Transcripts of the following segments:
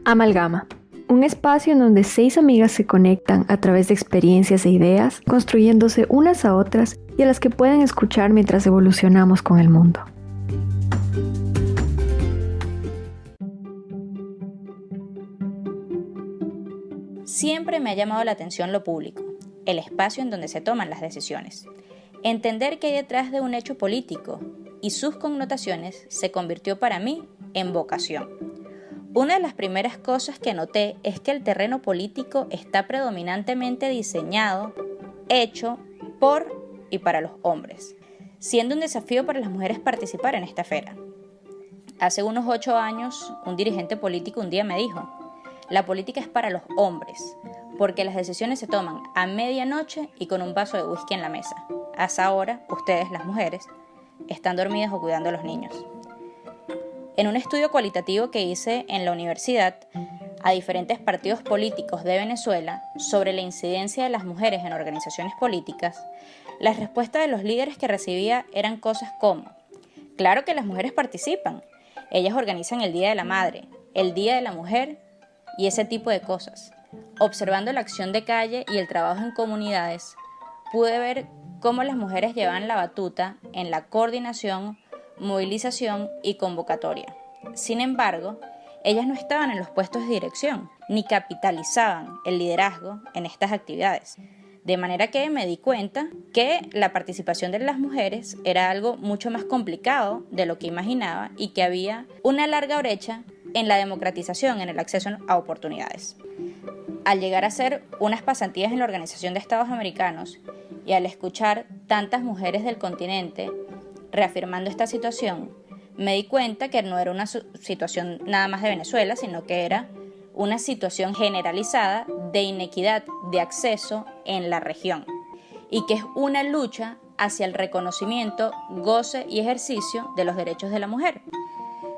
Amalgama, un espacio en donde 6 amigas se conectan a través de experiencias e ideas, construyéndose unas a otras y a las que pueden escuchar mientras evolucionamos con el mundo. Siempre me ha llamado la atención lo público, el espacio en donde se toman las decisiones. Entender qué hay detrás de un hecho político y sus connotaciones se convirtió para mí en vocación. Una de las primeras cosas que noté es que el terreno político está predominantemente diseñado, hecho por y para los hombres, siendo un desafío para las mujeres participar en esta esfera. Hace unos 8 años, un dirigente político un día me dijo: la política es para los hombres, porque las decisiones se toman a medianoche y con un vaso de whisky en la mesa. Hasta ahora, ustedes, las mujeres, están dormidas o cuidando a los niños. En un estudio cualitativo que hice en la universidad a diferentes partidos políticos de Venezuela sobre la incidencia de las mujeres en organizaciones políticas, las respuestas de los líderes que recibía eran cosas como: claro que las mujeres participan, ellas organizan el Día de la Madre, el Día de la Mujer y ese tipo de cosas. Observando la acción de calle y el trabajo en comunidades, pude ver cómo las mujeres llevaban la batuta en la coordinación, movilización y convocatoria. Sin embargo, ellas no estaban en los puestos de dirección, ni capitalizaban el liderazgo en estas actividades. De manera que me di cuenta que la participación de las mujeres era algo mucho más complicado de lo que imaginaba y que había una larga brecha en la democratización, en el acceso a oportunidades. Al llegar a hacer unas pasantías en la Organización de Estados Americanos y al escuchar tantas mujeres del continente reafirmando esta situación, me di cuenta que no era una situación nada más de Venezuela, sino que era una situación generalizada de inequidad de acceso en la región y que es una lucha hacia el reconocimiento, goce y ejercicio de los derechos de la mujer.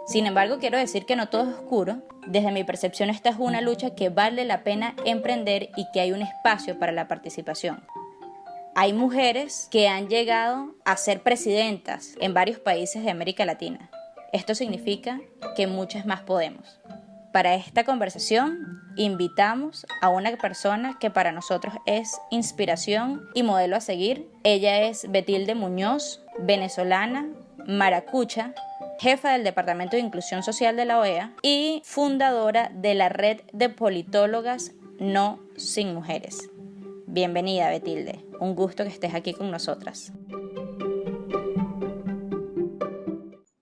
Sin embargo, quiero decir que no todo es oscuro. Desde mi percepción, esta es una lucha que vale la pena emprender y que hay un espacio para la participación. Hay mujeres que han llegado a ser presidentas en varios países de América Latina. Esto significa que muchas más podemos. Para esta conversación, invitamos a una persona que para nosotros es inspiración y modelo a seguir. Ella es Betilde Muñoz, venezolana, maracucha, jefa del Departamento de Inclusión Social de la OEA y fundadora de la Red de Politólogas No Sin Mujeres. Bienvenida, Betilde. Un gusto que estés aquí con nosotras.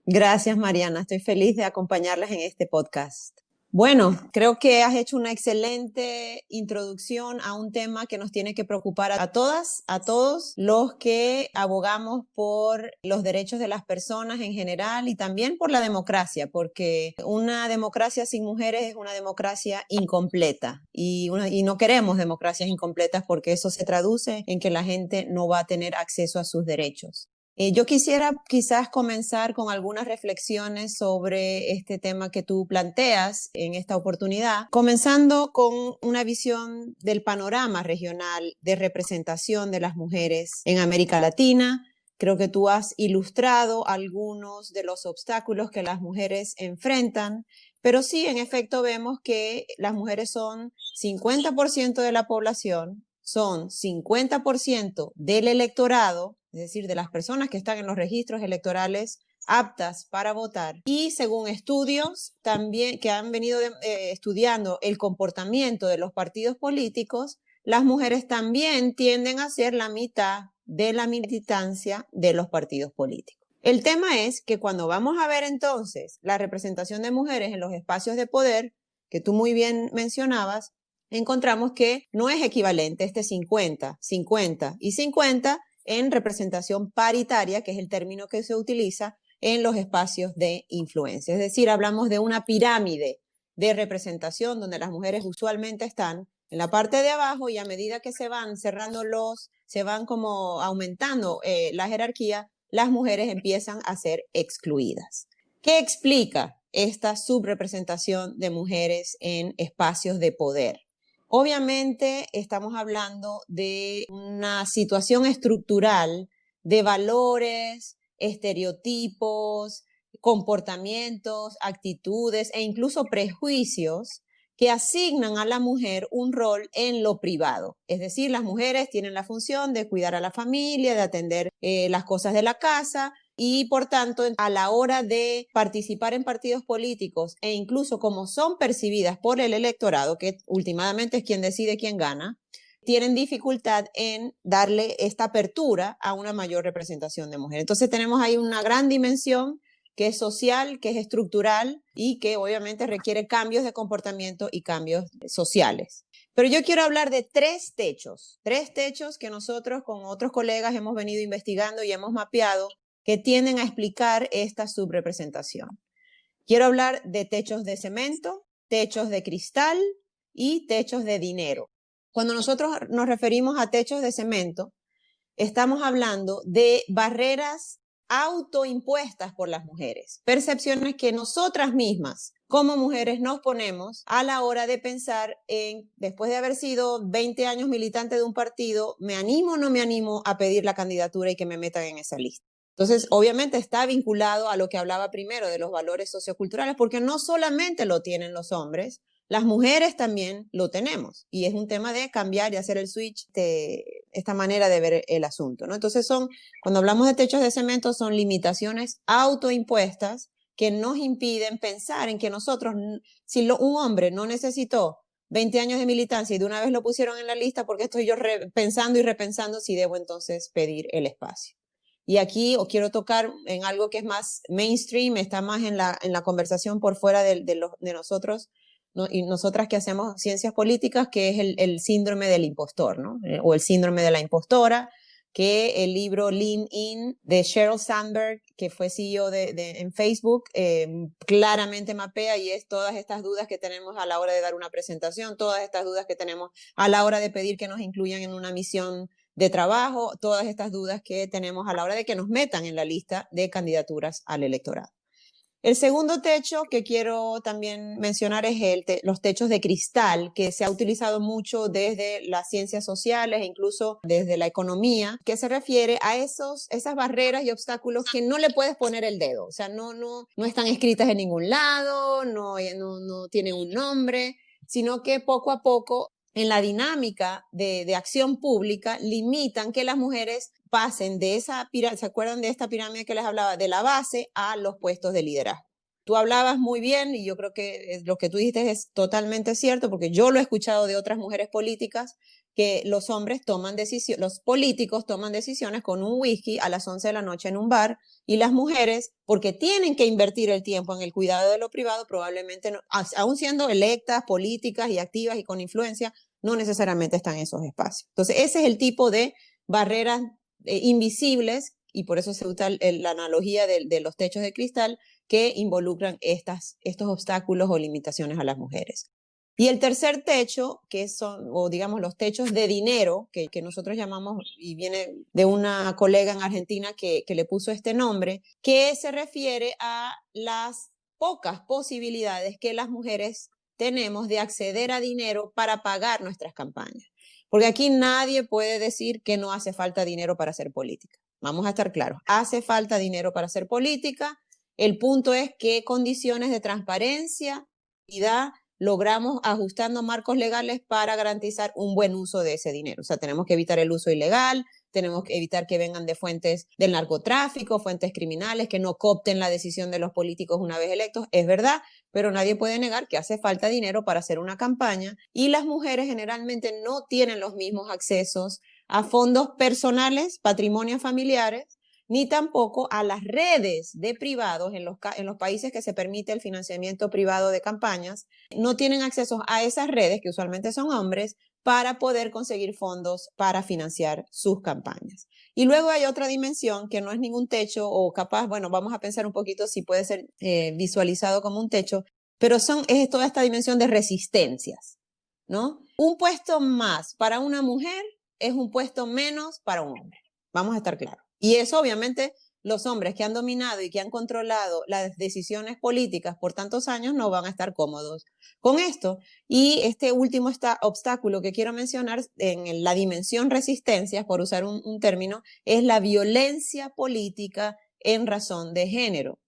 Gracias, Mariana. Estoy feliz de acompañarles en este podcast. Bueno, creo que has hecho una excelente introducción a un tema que nos tiene que preocupar a todas, a todos los que abogamos por los derechos de las personas en general y también por la democracia, porque una democracia sin mujeres es una democracia incompleta y no queremos democracias incompletas porque eso se traduce en que la gente no va a tener acceso a sus derechos. Yo quisiera quizás comenzar con algunas reflexiones sobre este tema que tú planteas en esta oportunidad, comenzando con una visión del panorama regional de representación de las mujeres en América Latina. Creo que tú has ilustrado algunos de los obstáculos que las mujeres enfrentan, pero sí, en efecto, vemos que las mujeres son 50% de la población, son 50% del electorado, es decir, de las personas que están en los registros electorales aptas para votar. Y según estudios también que han venido estudiando el comportamiento de los partidos políticos, las mujeres también tienden a ser la mitad de la militancia de los partidos políticos. El tema es que cuando vamos a ver entonces la representación de mujeres en los espacios de poder, que tú muy bien mencionabas, encontramos que no es equivalente este 50, 50 y 50 en representación paritaria, que es el término que se utiliza en los espacios de influencia. Es decir, hablamos de una pirámide de representación donde las mujeres usualmente están en la parte de abajo y a medida que se van cerrando se van como aumentando la jerarquía, las mujeres empiezan a ser excluidas. ¿Qué explica esta subrepresentación de mujeres en espacios de poder? Obviamente estamos hablando de una situación estructural de valores, estereotipos, comportamientos, actitudes e incluso prejuicios que asignan a la mujer un rol en lo privado. Es decir, las mujeres tienen la función de cuidar a la familia, de atender las cosas de la casa y, por tanto, a la hora de participar en partidos políticos e incluso como son percibidas por el electorado, que últimamente es quien decide quién gana, tienen dificultad en darle esta apertura a una mayor representación de mujeres. Entonces tenemos ahí una gran dimensión que es social, que es estructural y que obviamente requiere cambios de comportamiento y cambios sociales. Pero yo quiero hablar de tres techos que nosotros con otros colegas hemos venido investigando y hemos mapeado que tienden a explicar esta subrepresentación. Quiero hablar de techos de cemento, techos de cristal y techos de dinero. Cuando nosotros nos referimos a techos de cemento, estamos hablando de barreras autoimpuestas por las mujeres, percepciones que nosotras mismas como mujeres nos ponemos a la hora de pensar en, después de haber sido 20 años militante de un partido, ¿me animo o no me animo a pedir la candidatura y que me metan en esa lista? Entonces, obviamente está vinculado a lo que hablaba primero de los valores socioculturales, porque no solamente lo tienen los hombres, las mujeres también lo tenemos y es un tema de cambiar y hacer el switch de esta manera de ver el asunto, ¿no? Entonces cuando hablamos de techos de cemento, son limitaciones autoimpuestas que nos impiden pensar en que nosotros, si un hombre no necesitó 20 años de militancia y de una vez lo pusieron en la lista, porque estoy yo pensando y repensando si debo entonces pedir el espacio. Y aquí os quiero tocar en algo que es más mainstream, está más en la conversación por fuera de nosotros, ¿no? Y nosotras que hacemos ciencias políticas, que es el síndrome del impostor, ¿no? O el síndrome de la impostora, que el libro Lean In de Sheryl Sandberg, que fue CEO en Facebook, claramente mapea, y es todas estas dudas que tenemos a la hora de dar una presentación, todas estas dudas que tenemos a la hora de pedir que nos incluyan en una misión de trabajo, todas estas dudas que tenemos a la hora de que nos metan en la lista de candidaturas al electorado. El segundo techo que quiero también mencionar es los techos de cristal, que se ha utilizado mucho desde las ciencias sociales e incluso desde la economía, que se refiere a esas barreras y obstáculos que no le puedes poner el dedo. O sea, no están escritas en ningún lado, no tienen un nombre, sino que poco a poco en la dinámica de acción pública limitan que las mujeres pasen de esa pirámide, ¿se acuerdan de esta pirámide que les hablaba? De la base a los puestos de liderazgo. Tú hablabas muy bien y yo creo que lo que tú dijiste es totalmente cierto, porque yo lo he escuchado de otras mujeres políticas, que los políticos toman decisiones con un whisky a las 11 de la noche en un bar, y las mujeres, porque tienen que invertir el tiempo en el cuidado de lo privado, probablemente, no, aún siendo electas, políticas y activas y con influencia, no necesariamente están en esos espacios. Entonces, ese es el tipo de barreras invisibles, y por eso se usa la analogía de los techos de cristal que involucran estos obstáculos o limitaciones a las mujeres. Y el tercer techo, que son, o digamos, los techos de dinero, que nosotros llamamos, y viene de una colega en Argentina que le puso este nombre, que se refiere a las pocas posibilidades que las mujeres tenemos de acceder a dinero para pagar nuestras campañas. Porque aquí nadie puede decir que no hace falta dinero para hacer política. Vamos a estar claros, hace falta dinero para hacer política. El punto es qué condiciones de transparencia y logramos ajustando marcos legales para garantizar un buen uso de ese dinero. O sea, tenemos que evitar el uso ilegal, tenemos que evitar que vengan de fuentes del narcotráfico, fuentes criminales, que no coopten la decisión de los políticos una vez electos. Es verdad, pero nadie puede negar que hace falta dinero para hacer una campaña, y las mujeres generalmente no tienen los mismos accesos a fondos personales, patrimonios familiares, ni tampoco a las redes de privados en los países que se permite el financiamiento privado de campañas. No tienen acceso a esas redes, que usualmente son hombres, para poder conseguir fondos para financiar sus campañas. Y luego hay otra dimensión que no es ningún techo, o capaz, bueno, vamos a pensar un poquito si puede ser visualizado como un techo, pero es toda esta dimensión de resistencias, ¿no? Un puesto más para una mujer es un puesto menos para un hombre. Vamos a estar claros. Y eso, obviamente, los hombres que han dominado y que han controlado las decisiones políticas por tantos años no van a estar cómodos con esto. Y este último obstáculo que quiero mencionar en la dimensión resistencias, por usar un término, es la violencia política en razón de género.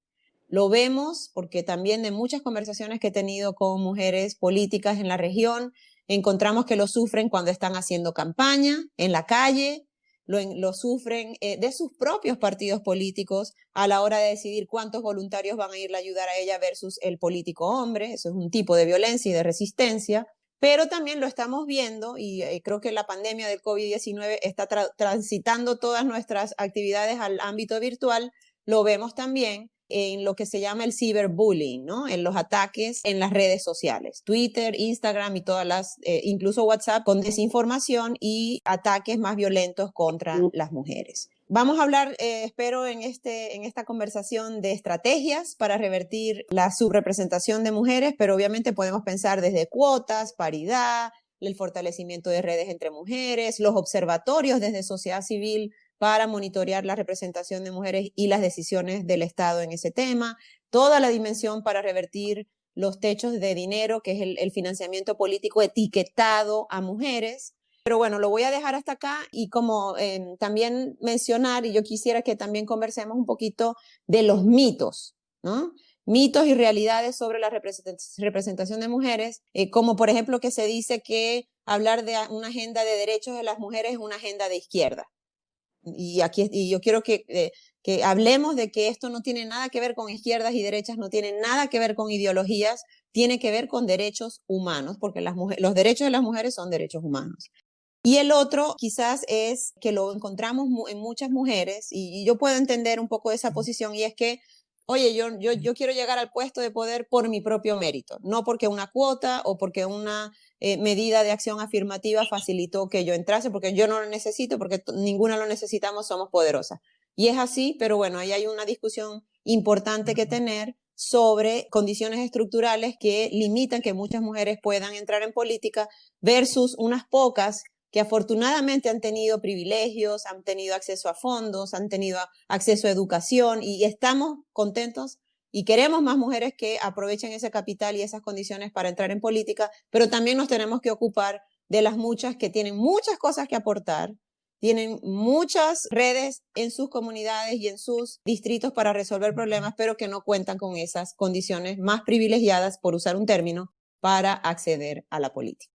Lo vemos porque también de muchas conversaciones que he tenido con mujeres políticas en la región, encontramos que lo sufren cuando están haciendo campaña en la calle, lo sufren de sus propios partidos políticos a la hora de decidir cuántos voluntarios van a ir a ayudar a ella versus el político hombre. Eso es un tipo de violencia y de resistencia. Pero también lo estamos viendo y creo que la pandemia del COVID-19 está transitando todas nuestras actividades al ámbito virtual. Lo vemos también en lo que se llama el ciberbullying, ¿no? En los ataques en las redes sociales, Twitter, Instagram y todas las, incluso WhatsApp, con desinformación y ataques más violentos contra las mujeres. Vamos a hablar, espero, en esta conversación de estrategias para revertir la subrepresentación de mujeres, pero obviamente podemos pensar desde cuotas, paridad, el fortalecimiento de redes entre mujeres, los observatorios desde sociedad civil para monitorear la representación de mujeres y las decisiones del Estado en ese tema, toda la dimensión para revertir los techos de dinero, que es el financiamiento político etiquetado a mujeres. Pero bueno, lo voy a dejar hasta acá y como también mencionar, y yo quisiera que también conversemos un poquito de los mitos, ¿no? Mitos y realidades sobre la representación de mujeres, como por ejemplo que se dice que hablar de una agenda de derechos de las mujeres es una agenda de izquierda. Y yo quiero que hablemos de que esto no tiene nada que ver con izquierdas y derechas, no tiene nada que ver con ideologías, tiene que ver con derechos humanos, porque los derechos de las mujeres son derechos humanos. Y el otro quizás es que lo encontramos en muchas mujeres, y yo puedo entender un poco esa posición, y es que, oye, yo quiero llegar al puesto de poder por mi propio mérito, no porque una cuota o porque una medida de acción afirmativa facilitó que yo entrase, porque yo no lo necesito, porque ninguna lo necesitamos, somos poderosas. Y es así, pero bueno, ahí hay una discusión importante que tener sobre condiciones estructurales que limitan que muchas mujeres puedan entrar en política versus unas pocas que afortunadamente han tenido privilegios, han tenido acceso a fondos, han tenido acceso a educación y estamos contentos y queremos más mujeres que aprovechen ese capital y esas condiciones para entrar en política, pero también nos tenemos que ocupar de las muchas que tienen muchas cosas que aportar, tienen muchas redes en sus comunidades y en sus distritos para resolver problemas, pero que no cuentan con esas condiciones más privilegiadas, por usar un término, para acceder a la política.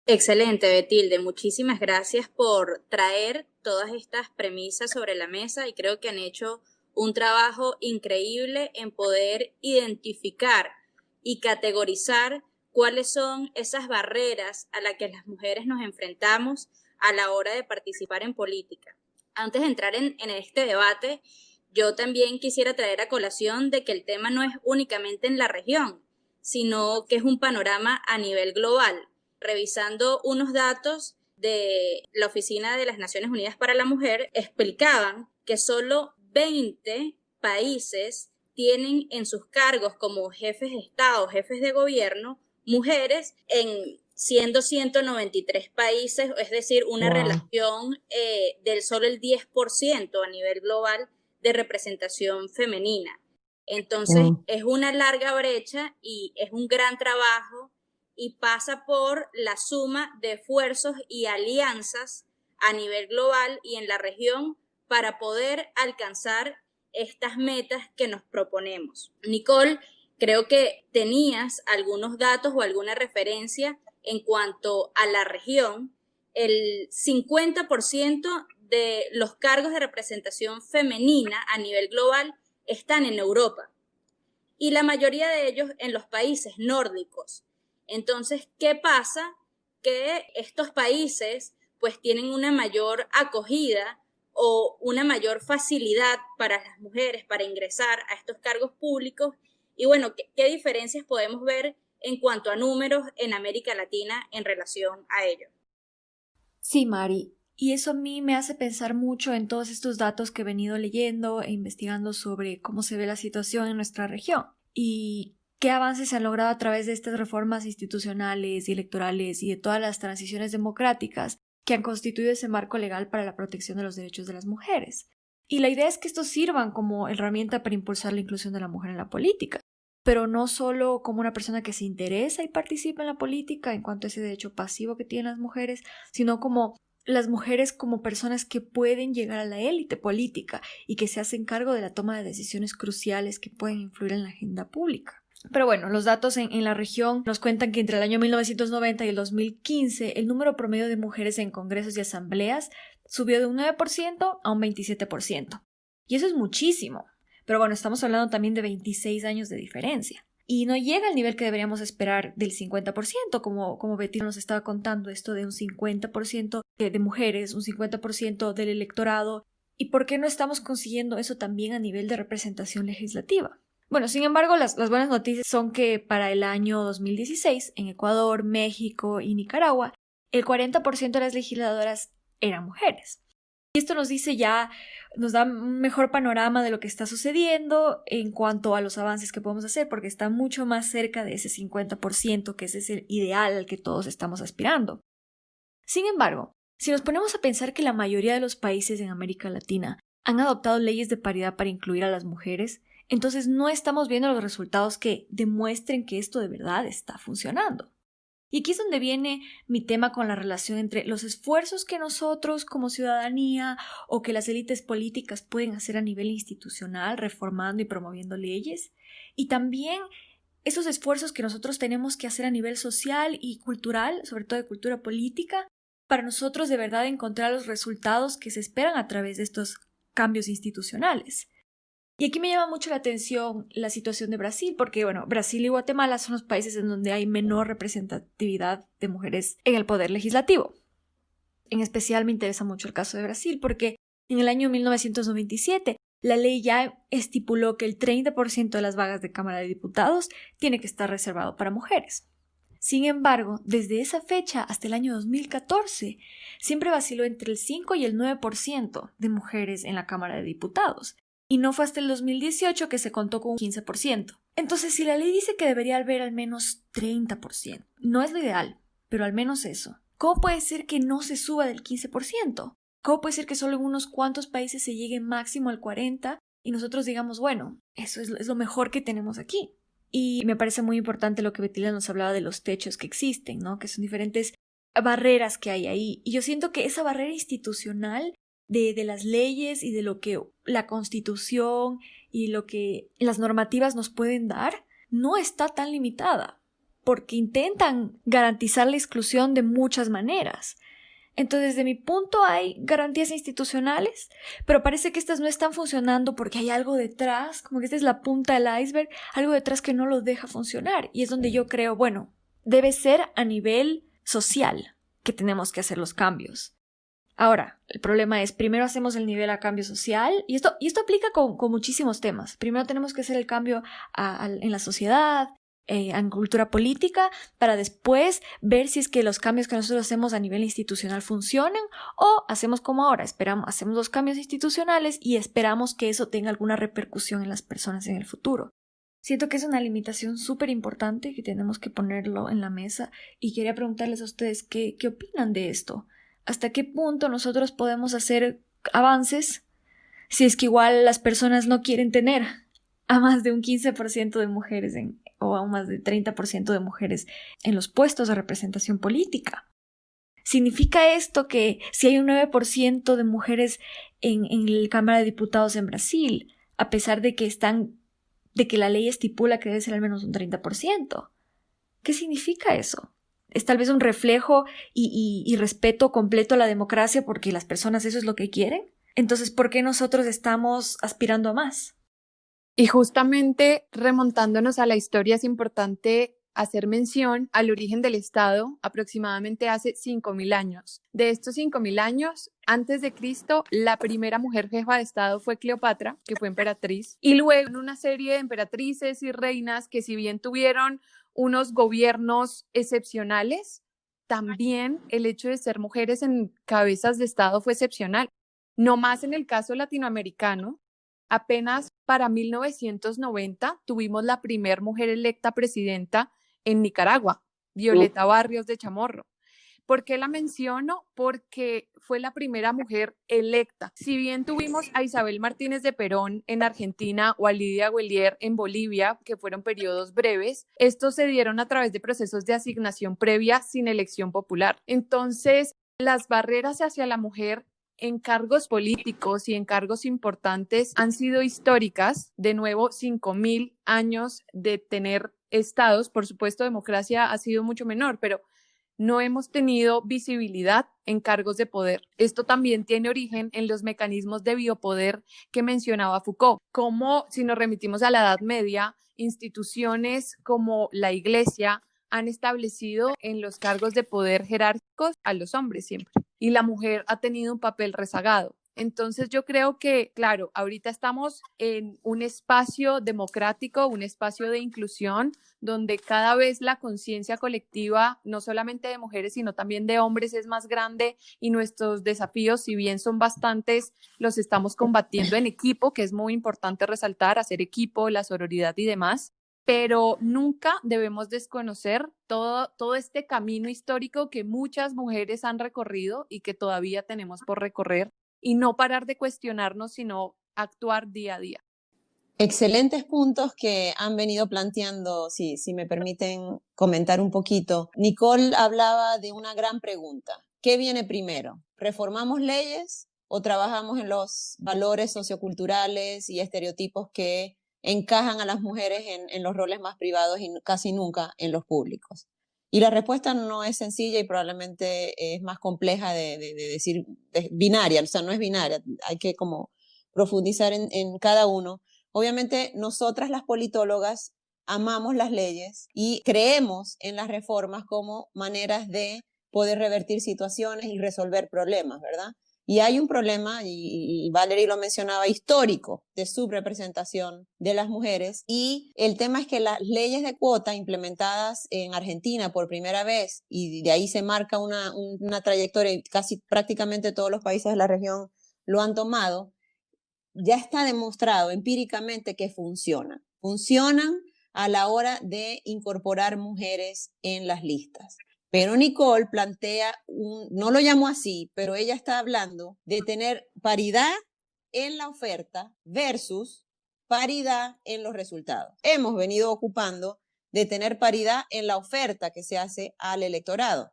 Excelente, Betilde. Muchísimas gracias por traer todas estas premisas sobre la mesa y creo que han hecho un trabajo increíble en poder identificar y categorizar cuáles son esas barreras a las que las mujeres nos enfrentamos a la hora de participar en política. Antes de entrar en este debate, yo también quisiera traer a colación de que el tema no es únicamente en la región, sino que es un panorama a nivel global. Revisando unos datos de la Oficina de las Naciones Unidas para la Mujer, explicaban que solo 20 países tienen en sus cargos como jefes de Estado, jefes de gobierno, mujeres siendo 193 países, es decir, una relación del solo el 10% a nivel global de representación femenina. Entonces, es una larga brecha y es un gran trabajo y pasa por la suma de esfuerzos y alianzas a nivel global y en la región para poder alcanzar estas metas que nos proponemos. Nicole, creo que tenías algunos datos o alguna referencia en cuanto a la región. El 50% de los cargos de representación femenina a nivel global están en Europa y la mayoría de ellos en los países nórdicos. Entonces, ¿qué pasa? Que estos países pues tienen una mayor acogida o una mayor facilidad para las mujeres para ingresar a estos cargos públicos. Y bueno, ¿qué diferencias podemos ver en cuanto a números en América Latina en relación a ello? Sí, Mari, y eso a mí me hace pensar mucho en todos estos datos que he venido leyendo e investigando sobre cómo se ve la situación en nuestra región y qué avances se han logrado a través de estas reformas institucionales y electorales y de todas las transiciones democráticas que han constituido ese marco legal para la protección de los derechos de las mujeres. Y la idea es que estos sirvan como herramienta para impulsar la inclusión de la mujer en la política, pero no solo como una persona que se interesa y participa en la política en cuanto a ese derecho pasivo que tienen las mujeres, sino como las mujeres como personas que pueden llegar a la élite política y que se hacen cargo de la toma de decisiones cruciales que pueden influir en la agenda pública. Pero bueno, los datos en la región nos cuentan que entre el año 1990 y el 2015 el número promedio de mujeres en congresos y asambleas subió de un 9% a un 27%. Y eso es muchísimo. Pero bueno, estamos hablando también de 26 años de diferencia. Y no llega al nivel que deberíamos esperar del 50%, como Betty nos estaba contando, esto de un 50% de mujeres, un 50% del electorado. ¿Y por qué no estamos consiguiendo eso también a nivel de representación legislativa? Bueno, sin embargo, las buenas noticias son que para el año 2016, en Ecuador, México y Nicaragua, el 40% de las legisladoras eran mujeres. Y esto nos da un mejor panorama de lo que está sucediendo en cuanto a los avances que podemos hacer, porque está mucho más cerca de ese 50%, que ese es el ideal al que todos estamos aspirando. Sin embargo, si nos ponemos a pensar que la mayoría de los países en América Latina han adoptado leyes de paridad para incluir a las mujeres, entonces no estamos viendo los resultados que demuestren que esto de verdad está funcionando. Y aquí es donde viene mi tema con la relación entre los esfuerzos que nosotros como ciudadanía o que las élites políticas pueden hacer a nivel institucional, reformando y promoviendo leyes, y también esos esfuerzos que nosotros tenemos que hacer a nivel social y cultural, sobre todo de cultura política, para nosotros de verdad encontrar los resultados que se esperan a través de estos cambios institucionales. Y aquí me llama mucho la atención la situación de Brasil, porque bueno, Brasil y Guatemala son los países en donde hay menor representatividad de mujeres en el poder legislativo. En especial me interesa mucho el caso de Brasil, porque en el año 1997 la ley ya estipuló que el 30% de las vagas de Cámara de Diputados tiene que estar reservado para mujeres. Sin embargo, desde esa fecha hasta el año 2014, siempre vaciló entre el 5 y el 9% de mujeres en la Cámara de Diputados. Y no fue hasta el 2018 que se contó con un 15%. Entonces, si la ley dice que debería haber al menos 30%, no es lo ideal, pero al menos eso, ¿cómo puede ser que no se suba del 15%? ¿Cómo puede ser que solo en unos cuantos países se llegue máximo al 40% y nosotros digamos, bueno, eso es lo mejor que tenemos aquí? Y me parece muy importante lo que Betila nos hablaba de los techos que existen, ¿no? Que son diferentes barreras que hay ahí. Y yo siento que esa barrera institucional de las leyes y de lo que la Constitución y lo que las normativas nos pueden dar no está tan limitada, porque intentan garantizar la exclusión de muchas maneras. Entonces, desde mi punto hay garantías institucionales, pero parece que estas no están funcionando porque hay algo detrás, como que esta es la punta del iceberg, algo detrás que no lo deja funcionar. Y es donde yo creo, bueno, debe ser a nivel social que tenemos que hacer los cambios. Ahora, el problema es, primero hacemos el nivel a cambio social, y esto aplica con muchísimos temas. Primero tenemos que hacer el cambio en la sociedad, en cultura política, para después ver si es que los cambios que nosotros hacemos a nivel institucional funcionan, o hacemos como ahora, hacemos los cambios institucionales y esperamos que eso tenga alguna repercusión en las personas en el futuro. Siento que es una limitación súper importante que tenemos que ponerlo en la mesa, y quería preguntarles a ustedes qué opinan de esto. ¿Hasta qué punto nosotros podemos hacer avances si es que igual las personas no quieren tener a más de un 15% de mujeres o a más de 30% de mujeres en los puestos de representación política? ¿Significa esto que si hay un 9% de mujeres en la Cámara de Diputados en Brasil, a pesar de que la ley estipula que debe ser al menos un 30%? ¿Qué significa eso? Es tal vez un reflejo y respeto completo a la democracia porque las personas eso es lo que quieren. Entonces, ¿por qué nosotros estamos aspirando a más? Y justamente remontándonos a la historia, es importante hacer mención al origen del Estado aproximadamente hace 5.000 años. De estos 5.000 años, antes de Cristo, la primera mujer jefa de Estado fue Cleopatra, que fue emperatriz, y luego una serie de emperatrices y reinas que, si bien tuvieron unos gobiernos excepcionales, también el hecho de ser mujeres en cabezas de Estado fue excepcional. No más en el caso latinoamericano, apenas para 1990 tuvimos la primera mujer electa presidenta en Nicaragua, Violeta Barrios de Chamorro. ¿Por qué la menciono? Porque fue la primera mujer electa. Si bien tuvimos a Isabel Martínez de Perón en Argentina o a Lidia Guellier en Bolivia, que fueron periodos breves, estos se dieron a través de procesos de asignación previa sin elección popular. Entonces, Las barreras hacia la mujer en cargos políticos y en cargos importantes han sido históricas. De nuevo, 5.000 años de tener estados. Por supuesto, democracia ha sido mucho menor, pero no hemos tenido visibilidad en cargos de poder. Esto también tiene origen en los mecanismos de biopoder que mencionaba Foucault, como si nos remitimos a la Edad Media, instituciones como la Iglesia han establecido en los cargos de poder jerárquicos a los hombres siempre, y la mujer ha tenido un papel rezagado. Entonces yo creo que, claro, ahorita estamos en un espacio democrático, un espacio de inclusión, donde cada vez la conciencia colectiva, no solamente de mujeres, sino también de hombres, es más grande, y nuestros desafíos, si bien son bastantes, los estamos combatiendo en equipo, que es muy importante resaltar, hacer equipo, la sororidad y demás. Pero nunca debemos desconocer todo este camino histórico que muchas mujeres han recorrido y que todavía tenemos por recorrer, y no parar de cuestionarnos, sino actuar día a día. Excelentes puntos que han venido planteando, si me permiten comentar un poquito. Nicole hablaba de una gran pregunta. ¿Qué viene primero? ¿Reformamos leyes o trabajamos en los valores socioculturales y estereotipos que encajan a las mujeres en los roles más privados y casi nunca en los públicos? Y la respuesta no es sencilla y probablemente es más compleja de decir, binaria, o sea, no es binaria, hay que como profundizar en cada uno. Obviamente, nosotras las politólogas amamos las leyes y creemos en las reformas como maneras de poder revertir situaciones y resolver problemas, ¿verdad? Y hay un problema, y Valerie lo mencionaba, histórico de subrepresentación de las mujeres, y el tema es que las leyes de cuota implementadas en Argentina por primera vez, y de ahí se marca una trayectoria, y casi prácticamente todos los países de la región lo han tomado, ya está demostrado empíricamente que funcionan. Funcionan a la hora de incorporar mujeres en las listas. Pero Nicole plantea, no lo llamó así, pero ella está hablando de tener paridad en la oferta versus paridad en los resultados. Hemos venido ocupando de tener paridad en la oferta que se hace al electorado,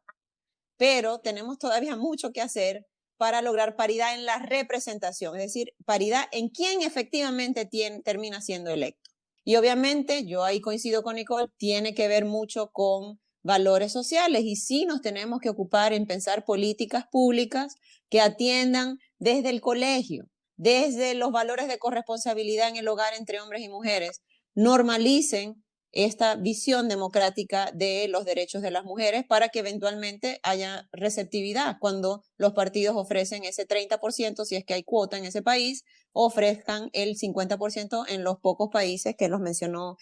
pero tenemos todavía mucho que hacer para lograr paridad en la representación, es decir, paridad en quién efectivamente termina siendo electo. Y obviamente, yo ahí coincido con Nicole, tiene que ver mucho con valores sociales, y sí nos tenemos que ocupar en pensar políticas públicas que atiendan desde el colegio, desde los valores de corresponsabilidad en el hogar entre hombres y mujeres, normalicen esta visión democrática de los derechos de las mujeres para que eventualmente haya receptividad cuando los partidos ofrecen ese 30%, si es que hay cuota en ese país, ofrezcan el 50% en los pocos países que los mencionó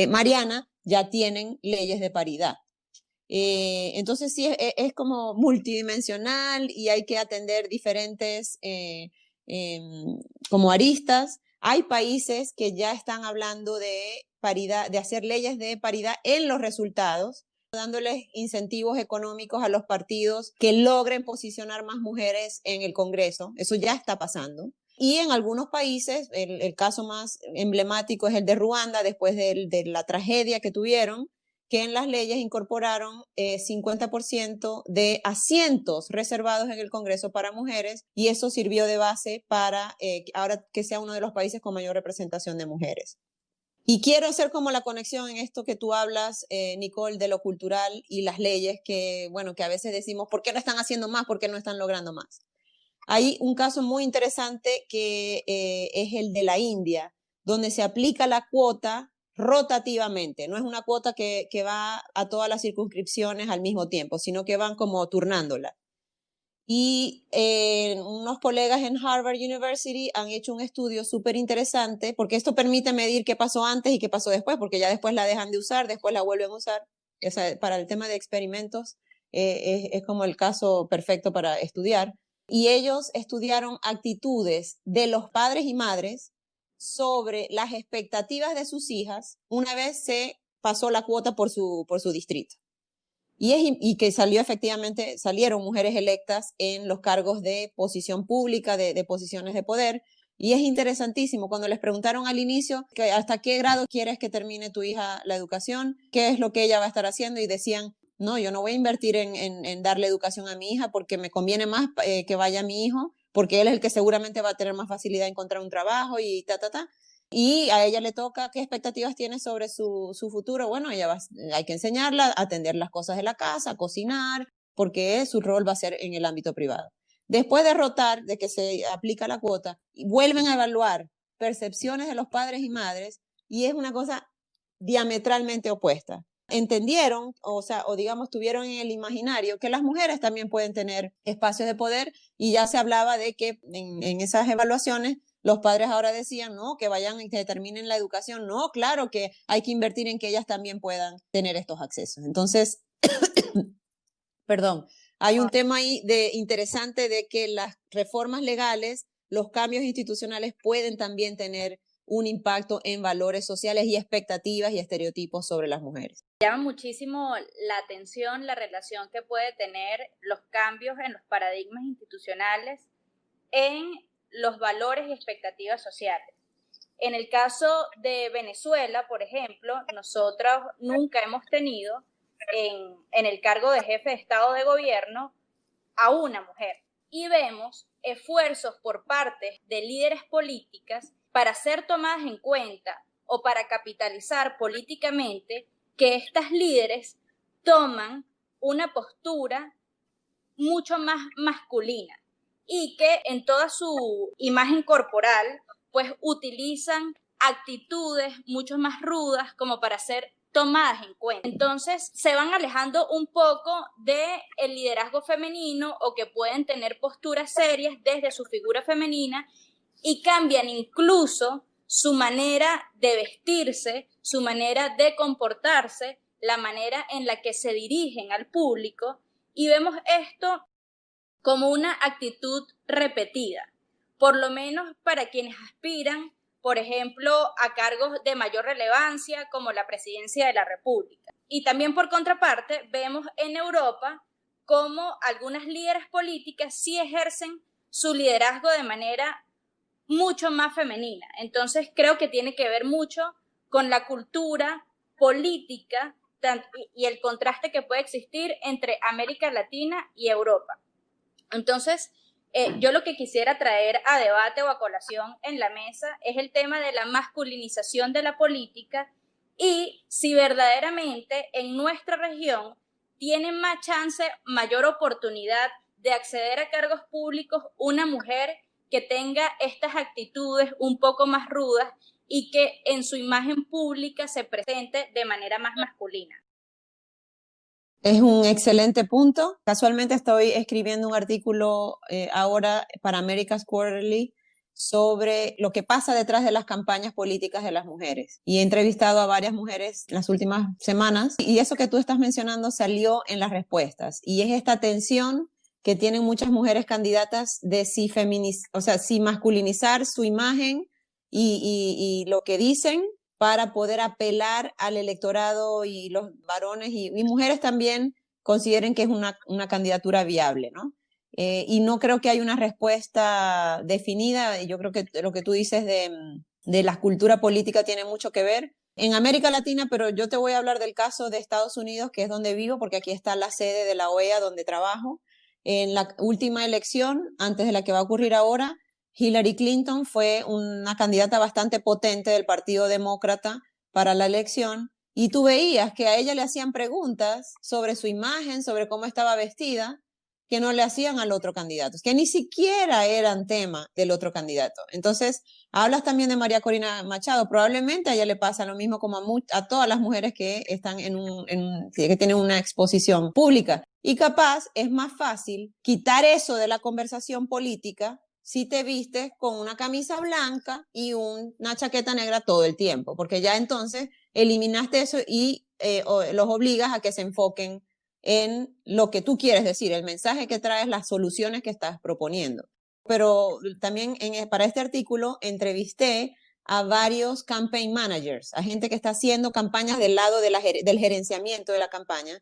Mariana, ya tienen leyes de paridad. Entonces sí, es como multidimensional y hay que atender diferentes como aristas. Hay países que ya están hablando de paridad, de hacer leyes de paridad en los resultados, dándoles incentivos económicos a los partidos que logren posicionar más mujeres en el Congreso. Eso ya está pasando. Y en algunos países, el caso más emblemático es el de Ruanda, después de la tragedia que tuvieron, que en las leyes incorporaron 50% de asientos reservados en el Congreso para mujeres, y eso sirvió de base para ahora que sea uno de los países con mayor representación de mujeres. Y quiero hacer como la conexión en esto que tú hablas, Nicole, de lo cultural y las leyes que, bueno, que a veces decimos, ¿por qué no están haciendo más? ¿Por qué no están logrando más? Hay un caso muy interesante que es el de la India, donde se aplica la cuota rotativamente. No es una cuota que va a todas las circunscripciones al mismo tiempo, sino que van como turnándola. Y unos colegas en Harvard University han hecho un estudio súper interesante, porque esto permite medir qué pasó antes y qué pasó después, porque ya después la dejan de usar, después la vuelven a usar. O sea, para el tema de experimentos es como el caso perfecto para estudiar. Y ellos estudiaron actitudes de los padres y madres sobre las expectativas de sus hijas una vez se pasó la cuota por su distrito. Y que salieron mujeres electas en los cargos de posición pública, de posiciones de poder. Y es interesantísimo, cuando les preguntaron al inicio que hasta qué grado quieres que termine tu hija la educación, qué es lo que ella va a estar haciendo, y decían, no, yo no voy a invertir en darle educación a mi hija porque me conviene más que vaya mi hijo, porque él es el que seguramente va a tener más facilidad de encontrar un trabajo y Y a ella le toca, ¿qué expectativas tiene sobre su futuro? Bueno, hay que enseñarla a atender las cosas de la casa, a cocinar, porque su rol va a ser en el ámbito privado. Después de rotar, de que se aplica la cuota, vuelven a evaluar percepciones de los padres y madres, y es una cosa diametralmente opuesta. Entendieron, o digamos, tuvieron en el imaginario que las mujeres también pueden tener espacios de poder, y ya se hablaba de que en esas evaluaciones los padres ahora decían, no, que vayan y que determinen la educación. No, claro que hay que invertir en que ellas también puedan tener estos accesos. Entonces, perdón, hay un tema ahí interesante de que las reformas legales, los cambios institucionales pueden también tener un impacto en valores sociales y expectativas y estereotipos sobre las mujeres. Llama muchísimo la atención la relación que puede tener los cambios en los paradigmas institucionales en los valores y expectativas sociales. En el caso de Venezuela, por ejemplo, nosotros nunca hemos tenido en el cargo de jefe de Estado de Gobierno a una mujer. Y vemos esfuerzos por parte de líderes políticas para ser tomadas en cuenta o para capitalizar políticamente que estas líderes toman una postura mucho más masculina y que en toda su imagen corporal pues utilizan actitudes mucho más rudas como para ser tomadas en cuenta. Entonces se van alejando un poco del liderazgo femenino o que pueden tener posturas serias desde su figura femenina y cambian incluso su manera de vestirse, su manera de comportarse, la manera en la que se dirigen al público, y vemos esto como una actitud repetida, por lo menos para quienes aspiran, por ejemplo, a cargos de mayor relevancia como la presidencia de la República. Y también por contraparte, vemos en Europa cómo algunas líderes políticas sí ejercen su liderazgo de manera mucho más femenina. Entonces creo que tiene que ver mucho con la cultura política y el contraste que puede existir entre América Latina y Europa. Entonces, yo lo que quisiera traer a debate o a colación en la mesa es el tema de la masculinización de la política y si verdaderamente en nuestra región tiene más chance, mayor oportunidad de acceder a cargos públicos una mujer que tenga estas actitudes un poco más rudas y que en su imagen pública se presente de manera más masculina. Es un excelente punto. Casualmente estoy escribiendo un artículo ahora para America's Quarterly sobre lo que pasa detrás de las campañas políticas de las mujeres. Y he entrevistado a varias mujeres en las últimas semanas y eso que tú estás mencionando salió en las respuestas. Y es esta tensión que tienen muchas mujeres candidatas de si masculinizar su imagen y lo que dicen para poder apelar al electorado y los varones y mujeres también consideren que es una candidatura viable, ¿no? Y no creo que haya una respuesta definida. Yo creo que lo que tú dices de la cultura política tiene mucho que ver en América Latina, pero yo te voy a hablar del caso de Estados Unidos, que es donde vivo, porque aquí está la sede de la OEA donde trabajo. En la última elección, antes de la que va a ocurrir ahora, Hillary Clinton fue una candidata bastante potente del Partido Demócrata para la elección y tú veías que a ella le hacían preguntas sobre su imagen, sobre cómo estaba vestida, que no le hacían al otro candidato, que ni siquiera eran tema del otro candidato. Entonces, hablas también de María Corina Machado, probablemente a ella le pasa lo mismo como a todas las mujeres que están que tienen una exposición pública. Y capaz es más fácil quitar eso de la conversación política si te vistes con una camisa blanca y una chaqueta negra todo el tiempo, porque ya entonces eliminaste eso y los obligas a que se enfoquen en lo que tú quieres decir, el mensaje que traes, las soluciones que estás proponiendo. Pero también para este artículo entrevisté a varios campaign managers, a gente que está haciendo campañas del lado del gerenciamiento de la campaña,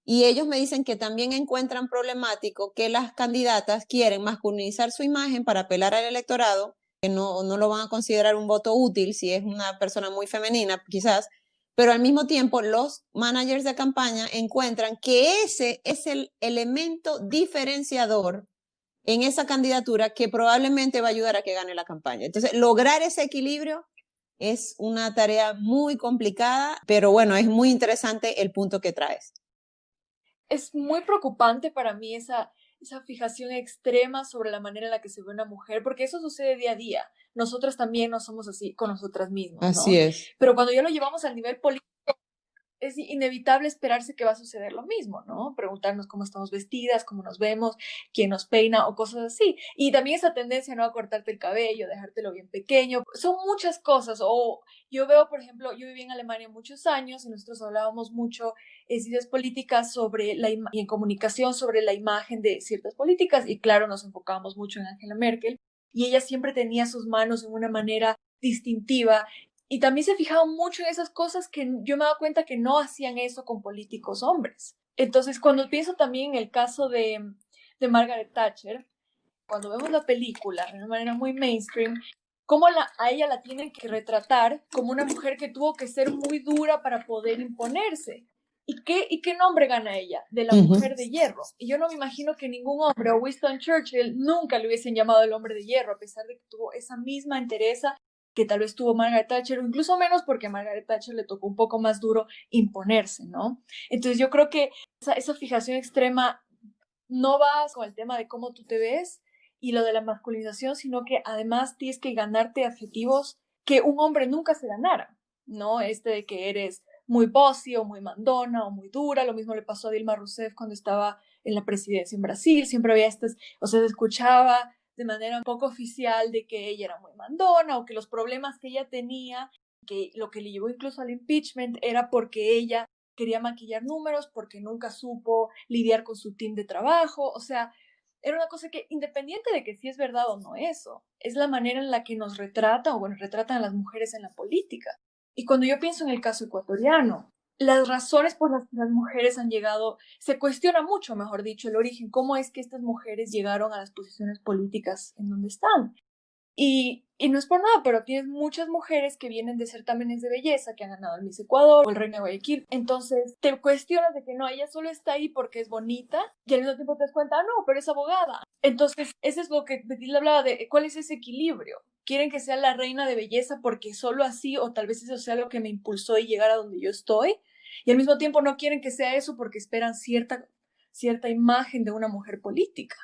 y ellos me dicen que también encuentran problemático que las candidatas quieren masculinizar su imagen para apelar al electorado, que no lo van a considerar un voto útil si es una persona muy femenina, quizás, pero al mismo tiempo los managers de campaña encuentran que ese es el elemento diferenciador en esa candidatura que probablemente va a ayudar a que gane la campaña. Entonces, lograr ese equilibrio es una tarea muy complicada, pero bueno, es muy interesante el punto que traes. Es muy preocupante para mí esa fijación extrema sobre la manera en la que se ve una mujer, porque eso sucede día a día. Nosotras también no somos así con nosotras mismas, ¿no? Así es. Pero cuando ya lo llevamos al nivel político, es inevitable esperarse que va a suceder lo mismo, ¿no? Preguntarnos cómo estamos vestidas, cómo nos vemos, quién nos peina o cosas así. Y también esa tendencia, ¿no? A cortarte el cabello, dejártelo bien pequeño. Son muchas cosas. O yo veo, por ejemplo, yo viví en Alemania muchos años y nosotros hablábamos mucho en ciencias políticas sobre y en comunicación sobre la imagen de ciertas políticas y claro, nos enfocábamos mucho en Angela Merkel y ella siempre tenía sus manos en una manera distintiva. Y también se fijaban mucho en esas cosas que yo me he dado cuenta que no hacían eso con políticos hombres. Entonces, cuando pienso también en el caso de Margaret Thatcher, cuando vemos la película de una manera muy mainstream, cómo a ella la tienen que retratar como una mujer que tuvo que ser muy dura para poder imponerse. ¿Y qué nombre gana ella? De la mujer de hierro. Y yo no me imagino que ningún hombre, o Winston Churchill, nunca le hubiesen llamado el hombre de hierro, a pesar de que tuvo esa misma entereza que tal vez tuvo Margaret Thatcher, o incluso menos porque a Margaret Thatcher le tocó un poco más duro imponerse, ¿no? Entonces yo creo que esa fijación extrema no va con el tema de cómo tú te ves y lo de la masculinización, sino que además tienes que ganarte adjetivos que un hombre nunca se ganara, ¿no? De que eres muy bossy o muy mandona o muy dura, lo mismo le pasó a Dilma Rousseff cuando estaba en la presidencia en Brasil, siempre había se escuchaba de manera un poco oficial de que ella era muy mandona o que los problemas que ella tenía, que lo que le llevó incluso al impeachment era porque ella quería maquillar números, porque nunca supo lidiar con su team de trabajo, o sea, era una cosa que independiente de que si es verdad o no eso, es la manera en la que nos retrata, o bueno, retratan a las mujeres en la política. Y cuando yo pienso en el caso ecuatoriano, las razones por las que las mujeres han llegado, se cuestiona mucho, mejor dicho, el origen, cómo es que estas mujeres llegaron a las posiciones políticas en donde están. Y no es por nada, pero tienes muchas mujeres que vienen de certámenes de belleza, que han ganado el Miss Ecuador o el Reino de Guayaquil. Entonces te cuestionas de que no, ella solo está ahí porque es bonita y al mismo tiempo te das cuenta, no, pero es abogada. Entonces, eso es lo que Betil hablaba de cuál es ese equilibrio. Quieren que sea la reina de belleza porque solo así, o tal vez eso sea lo que me impulsó a llegar a donde yo estoy. Y al mismo tiempo no quieren que sea eso porque esperan cierta imagen de una mujer política.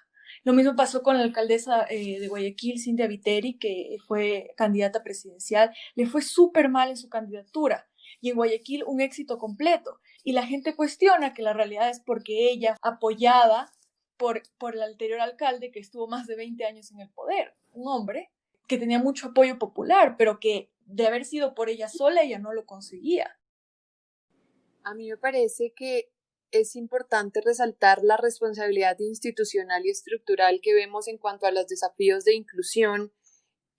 Lo mismo pasó con la alcaldesa de Guayaquil, Cintia Viteri, que fue candidata presidencial. Le fue súper mal en su candidatura. Y en Guayaquil un éxito completo. Y la gente cuestiona que la realidad es porque ella, apoyada por el anterior alcalde, que estuvo más de 20 años en el poder, un hombre que tenía mucho apoyo popular, pero que de haber sido por ella sola, ella no lo conseguía. A mí me parece que es importante resaltar la responsabilidad institucional y estructural que vemos en cuanto a los desafíos de inclusión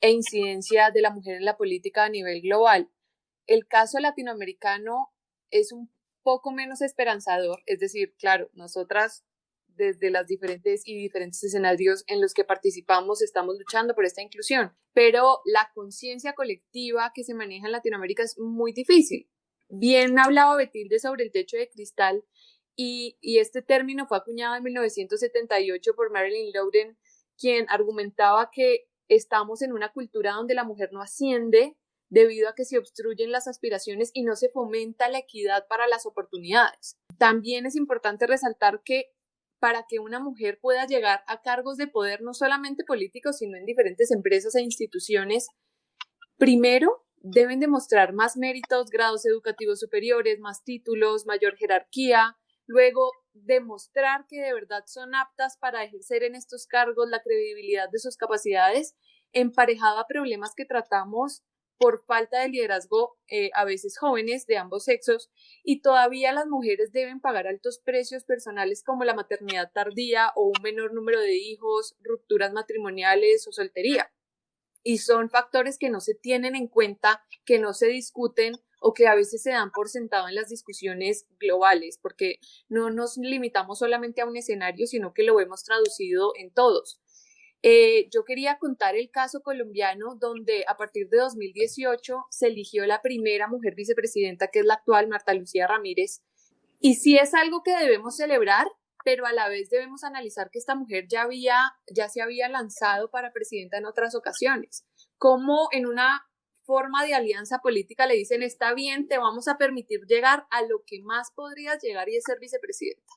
e incidencia de la mujer en la política a nivel global. El caso latinoamericano es un poco menos esperanzador, es decir, claro, nosotras desde los diferentes escenarios en los que participamos estamos luchando por esta inclusión, pero la conciencia colectiva que se maneja en Latinoamérica es muy difícil. Bien hablaba Betilde sobre el techo de cristal y este término fue acuñado en 1978 por Marilyn Louden, quien argumentaba que estamos en una cultura donde la mujer no asciende debido a que se obstruyen las aspiraciones y no se fomenta la equidad para las oportunidades. También es importante resaltar que para que una mujer pueda llegar a cargos de poder, no solamente políticos, sino en diferentes empresas e instituciones, primero deben demostrar más méritos, grados educativos superiores, más títulos, mayor jerarquía, luego demostrar que de verdad son aptas para ejercer en estos cargos, la credibilidad de sus capacidades, emparejado a problemas que tratamos por falta de liderazgo, a veces jóvenes de ambos sexos, y todavía las mujeres deben pagar altos precios personales como la maternidad tardía o un menor número de hijos, rupturas matrimoniales o soltería. Y son factores que no se tienen en cuenta, que no se discuten o que a veces se dan por sentado en las discusiones globales, porque no nos limitamos solamente a un escenario, sino que lo hemos traducido en todos. Yo quería contar el caso colombiano donde a partir de 2018 se eligió la primera mujer vicepresidenta, que es la actual Marta Lucía Ramírez. Y sí es algo que debemos celebrar, pero a la vez debemos analizar que esta mujer ya se había lanzado para presidenta en otras ocasiones. Como en una forma de alianza política le dicen, está bien, te vamos a permitir llegar a lo que más podrías llegar y es ser vicepresidenta.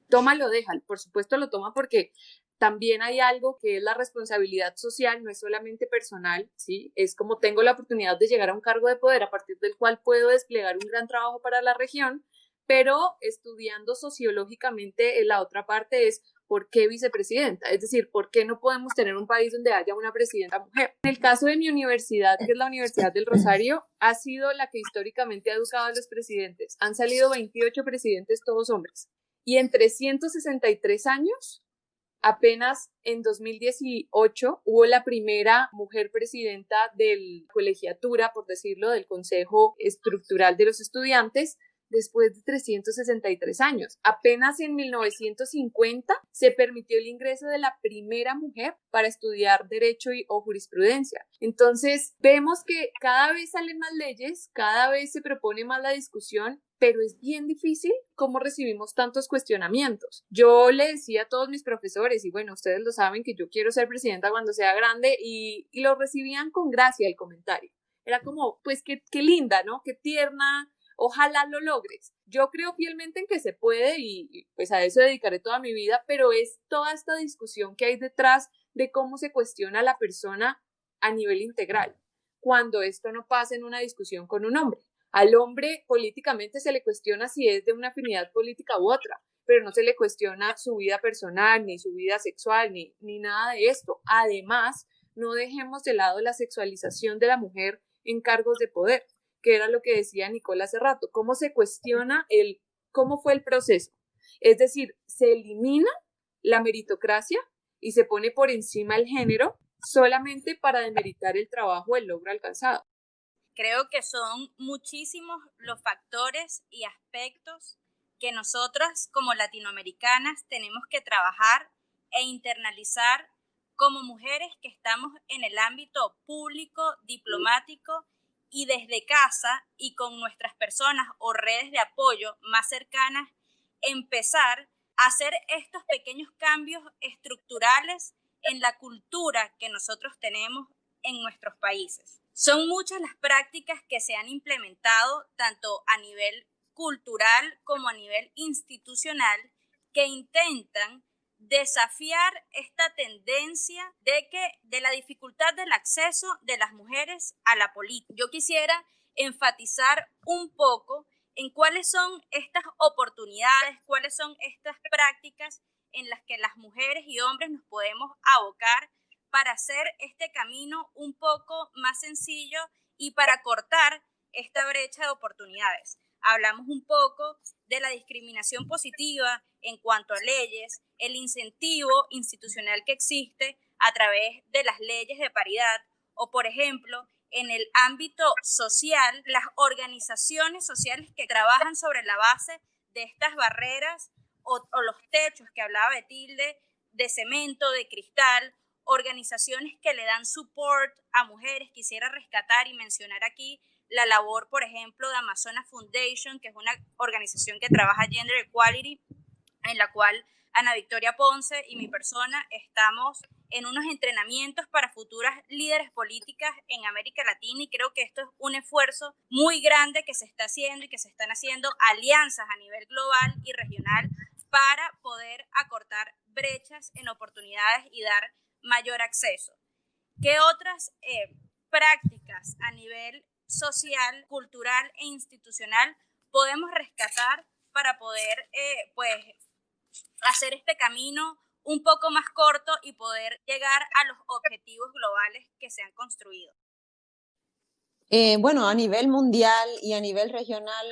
Tómalo, déjalo. Por supuesto lo toma porque también hay algo que es la responsabilidad social, no es solamente personal, ¿sí? Es como tengo la oportunidad de llegar a un cargo de poder a partir del cual puedo desplegar un gran trabajo para la región, pero estudiando sociológicamente la otra parte es ¿por qué vicepresidenta? Es decir, ¿por qué no podemos tener un país donde haya una presidenta mujer? En el caso de mi universidad, que es la Universidad del Rosario, ha sido la que históricamente ha educado a los presidentes. Han salido 28 presidentes, todos hombres. Y en 363 años, apenas en 2018 hubo la primera mujer presidenta de la colegiatura, por decirlo, del Consejo Estructural de los Estudiantes, después de 363 años. Apenas en 1950 se permitió el ingreso de la primera mujer para estudiar Derecho o Jurisprudencia. Entonces, vemos que cada vez salen más leyes, cada vez se propone más la discusión, pero es bien difícil cómo recibimos tantos cuestionamientos. Yo le decía a todos mis profesores, y bueno, ustedes lo saben, que yo quiero ser presidenta cuando sea grande, y lo recibían con gracia el comentario. Era como, pues qué linda, ¿no? Qué tierna, ojalá lo logres. Yo creo fielmente en que se puede y pues a eso dedicaré toda mi vida, pero es toda esta discusión que hay detrás de cómo se cuestiona a la persona a nivel integral, cuando esto no pasa en una discusión con un hombre. Al hombre políticamente se le cuestiona si es de una afinidad política u otra, pero no se le cuestiona su vida personal, ni su vida sexual, ni nada de esto. Además, no dejemos de lado la sexualización de la mujer en cargos de poder, que era lo que decía Nicole hace rato. ¿Cómo se cuestiona cómo fue el proceso? Es decir, se elimina la meritocracia y se pone por encima el género solamente para demeritar el trabajo, el logro alcanzado. Creo que son muchísimos los factores y aspectos que nosotras como latinoamericanas tenemos que trabajar e internalizar como mujeres que estamos en el ámbito público, diplomático y desde casa y con nuestras personas o redes de apoyo más cercanas, empezar a hacer estos pequeños cambios estructurales en la cultura que nosotros tenemos en nuestros países. Son muchas las prácticas que se han implementado tanto a nivel cultural como a nivel institucional que intentan desafiar esta tendencia de la dificultad del acceso de las mujeres a la política. Yo quisiera enfatizar un poco en cuáles son estas oportunidades, cuáles son estas prácticas en las que las mujeres y hombres nos podemos abocar para hacer este camino un poco más sencillo y para cortar esta brecha de oportunidades. Hablamos un poco de la discriminación positiva en cuanto a leyes, el incentivo institucional que existe a través de las leyes de paridad o, por ejemplo, en el ámbito social, las organizaciones sociales que trabajan sobre la base de estas barreras o los techos que hablaba Betilde, de cemento, de cristal, organizaciones que le dan support a mujeres. Quisiera rescatar y mencionar aquí la labor, por ejemplo, de Amazonas Foundation, que es una organización que trabaja Gender Equality, en la cual Ana Victoria Ponce y mi persona estamos en unos entrenamientos para futuras líderes políticas en América Latina, y creo que esto es un esfuerzo muy grande que se está haciendo y que se están haciendo alianzas a nivel global y regional para poder acortar brechas en oportunidades y dar mayor acceso. ¿Qué otras prácticas a nivel social, cultural e institucional podemos rescatar para poder hacer este camino un poco más corto y poder llegar a los objetivos globales que se han construido? Bueno, a nivel mundial y a nivel regional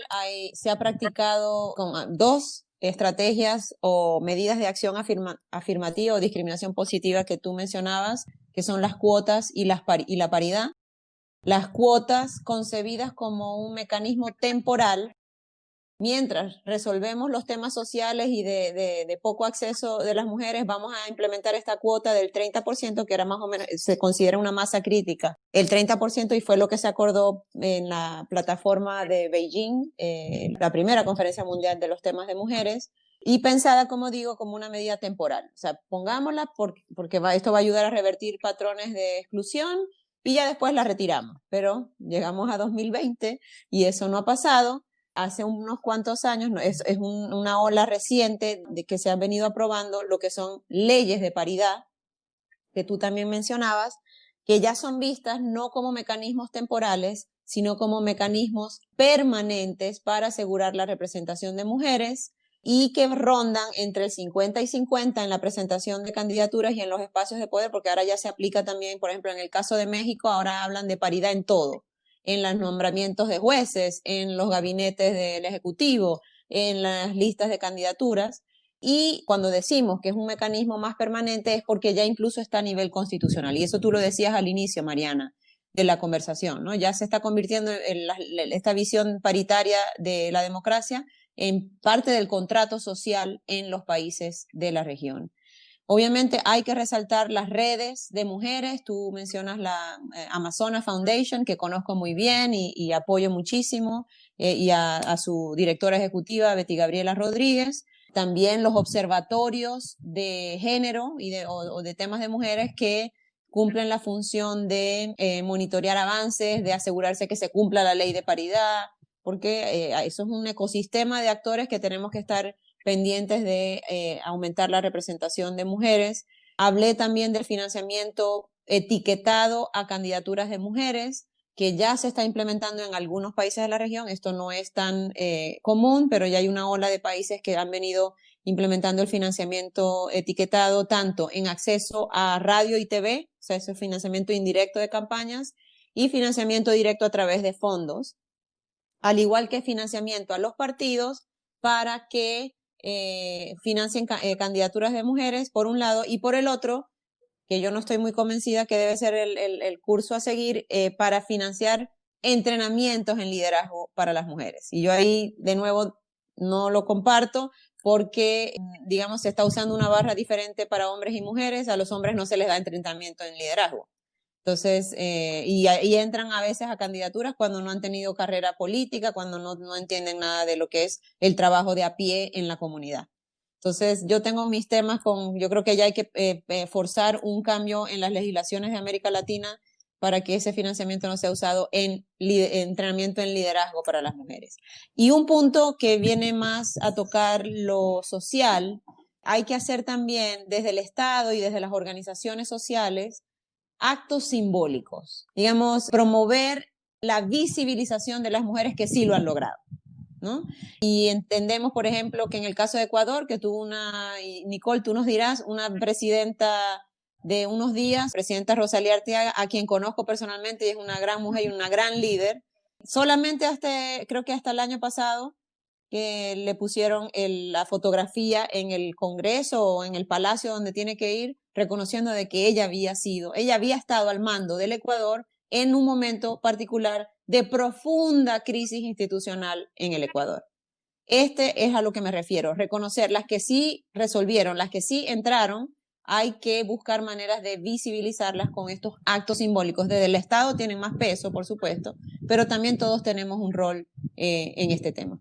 se ha practicado con dos estrategias o medidas de acción afirmativa o discriminación positiva que tú mencionabas, que son las cuotas y la paridad. Las cuotas concebidas como un mecanismo temporal mientras resolvemos los temas sociales y de poco acceso de las mujeres, vamos a implementar esta cuota del 30%, que era más o menos, se considera una masa crítica, el 30%, y fue lo que se acordó en la plataforma de Beijing, la primera conferencia mundial de los temas de mujeres, y pensada, como digo, como una medida temporal. O sea, pongámosla porque esto va a ayudar a revertir patrones de exclusión, y ya después la retiramos. Pero llegamos a 2020 y eso no ha pasado. Hace unos cuantos años, una ola reciente de que se han venido aprobando lo que son leyes de paridad, que tú también mencionabas, que ya son vistas no como mecanismos temporales, sino como mecanismos permanentes para asegurar la representación de mujeres, y que rondan entre el 50 y 50 en la presentación de candidaturas y en los espacios de poder, porque ahora ya se aplica también, por ejemplo, en el caso de México, ahora hablan de paridad en todo, en los nombramientos de jueces, en los gabinetes del Ejecutivo, en las listas de candidaturas. Y cuando decimos que es un mecanismo más permanente es porque ya incluso está a nivel constitucional. Y eso tú lo decías al inicio, Mariana, de la conversación, ¿no? Ya se está convirtiendo esta visión paritaria de la democracia en parte del contrato social en los países de la región. Obviamente hay que resaltar las redes de mujeres. Tú mencionas la Amazonas Foundation, que conozco muy bien y apoyo muchísimo, y a su directora ejecutiva, Betty Gabriela Rodríguez. También los observatorios de género o de temas de mujeres que cumplen la función de monitorear avances, de asegurarse que se cumpla la ley de paridad, porque eso es un ecosistema de actores que tenemos que estar pendientes de aumentar la representación de mujeres. Hablé también del financiamiento etiquetado a candidaturas de mujeres, que ya se está implementando en algunos países de la región. Esto no es tan común, pero ya hay una ola de países que han venido implementando el financiamiento etiquetado tanto en acceso a radio y TV, o sea, ese financiamiento indirecto de campañas, y financiamiento directo a través de fondos, al igual que financiamiento a los partidos para que financien candidaturas de mujeres, por un lado, y por el otro, que yo no estoy muy convencida que debe ser el curso a seguir, para financiar entrenamientos en liderazgo para las mujeres. Y yo ahí, de nuevo, no lo comparto porque, digamos, se está usando una barra diferente para hombres y mujeres. A los hombres no se les da entrenamiento en liderazgo. Entonces, y entran a veces a candidaturas cuando no han tenido carrera política, cuando no entienden nada de lo que es el trabajo de a pie en la comunidad. Entonces, yo tengo mis temas yo creo que ya hay que forzar un cambio en las legislaciones de América Latina para que ese financiamiento no sea usado en entrenamiento en liderazgo para las mujeres. Y un punto que viene más a tocar lo social, hay que hacer también desde el Estado y desde las organizaciones sociales actos simbólicos, digamos, promover la visibilización de las mujeres que sí lo han logrado, ¿no? Y entendemos, por ejemplo, que en el caso de Ecuador, que tuvo y Nicole, tú nos dirás, una presidenta de unos días, presidenta Rosalía Arteaga, a quien conozco personalmente y es una gran mujer y una gran líder, solamente creo que hasta el año pasado, que le pusieron la fotografía en el Congreso o en el Palacio donde tiene que ir, reconociendo de que ella había estado al mando del Ecuador en un momento particular de profunda crisis institucional en el Ecuador. Este es a lo que me refiero, reconocer las que sí resolvieron, las que sí entraron. Hay que buscar maneras de visibilizarlas con estos actos simbólicos. Desde el Estado tienen más peso, por supuesto, pero también todos tenemos un rol en este tema.